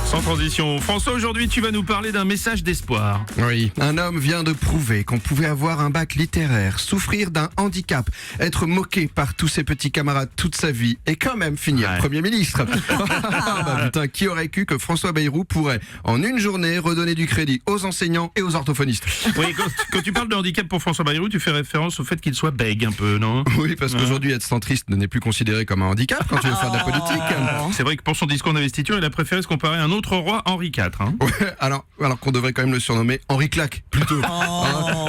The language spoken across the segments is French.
Sans transition. François, aujourd'hui, tu vas nous parler d'un message d'espoir. Oui, un homme vient de prouver qu'on pouvait avoir un bac littéraire, souffrir d'un handicap, être moqué par tous ses petits camarades toute sa vie et quand même finir Premier ministre. Bah putain, qui aurait cru que François Bayrou pourrait, en une journée, redonner du crédit aux enseignants et aux orthophonistes. Oui, quand tu parles de handicap pour François Bayrou, tu fais référence au fait qu'il soit bègue un peu, non? Oui, parce qu'aujourd'hui, être centriste n'est plus considéré comme un handicap quand tu veux faire de la politique. C'est vrai que pour son discours d'investiture, il a préféré se comparer à un autre roi, Henri IV. Hein. Ouais, alors qu'on devrait quand même le surnommer Henri Claque, plutôt.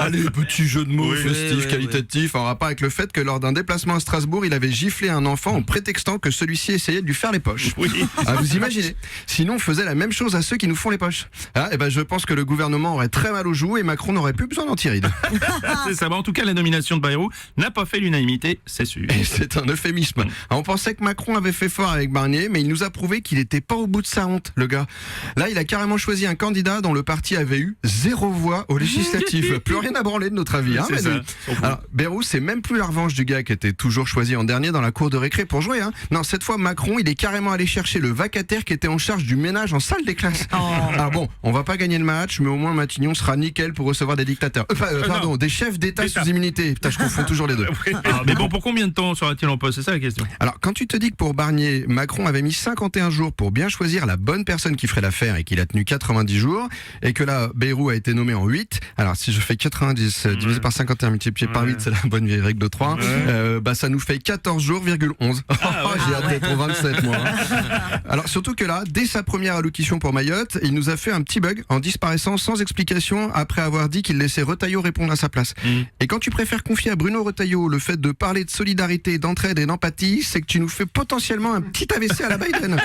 Allez, petit jeu de mots festif, qualitatif, en rapport avec le fait que lors d'un déplacement à Strasbourg, il avait giflé un enfant en prétextant que celui-ci essayait de lui faire les poches. Oui. Vous imaginez? Sinon, on faisait la même chose à ceux qui nous font les poches. Je pense que le gouvernement aurait très mal aux joues et Macron n'aurait plus besoin d'anti-rides. C'est ça. En tout cas, la nomination de Bayrou n'a pas fait l'unanimité, c'est sûr. Et c'est un euphémisme. On pensait que Macron avait fait fort avec Barnier, mais il nous a prouvé qu'il n'était pas au bout de sa honte, le gars. Là, il a carrément choisi un candidat dont le parti avait eu 0 voix aux législatives. Plus rien à branler de notre avis. C'est ça. Alors, Bayrou, c'est même plus la revanche du gars qui était toujours choisi en dernier dans la cour de récré pour jouer. Non, cette fois, Macron, il est carrément allé chercher le vacataire qui était en charge du ménage en salle des classes. Alors bon, on va pas gagner le match, mais au moins Matignon sera nickel pour recevoir des dictateurs. Des chefs d'État sous immunité. Putain, je confonds toujours les deux. Mais bon, pour combien de temps sera-t-il en poste? C'est ça la question. Alors, quand tu te dis que pour Barnier, Macron avait mis 51 jours pour bien choisir la bonne personne qui ferait l'affaire et qu'il a tenu 90 jours, et que là, Bayrou a été nommé en 8, alors si je fais 90 divisé par 51 multiplié par 8, c'est la bonne vieille règle de 3, ça nous fait 14 jours,11. J'ai hâte d'être au 27, moi. Alors, surtout que là, dès sa première allocution pour Mayotte, il nous a fait un petit bug en disparaissant sans explication après avoir dit qu'il laissait Retailleau répondre à sa place. Et quand tu préfères confier à Bruno Retailleau le fait de parler de solidarité, d'entraide et d'empathie, c'est que tu nous fais potentiellement un petit AVC à la Biden.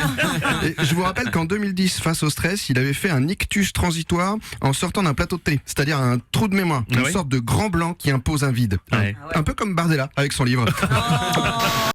Et je vous rappelle qu'en 2010, face au stress, il avait fait un ictus transitoire en sortant d'un plateau de thé, c'est-à-dire un trou de mémoire, une sorte de grand blanc qui impose un vide. Un peu comme Bardella avec son livre.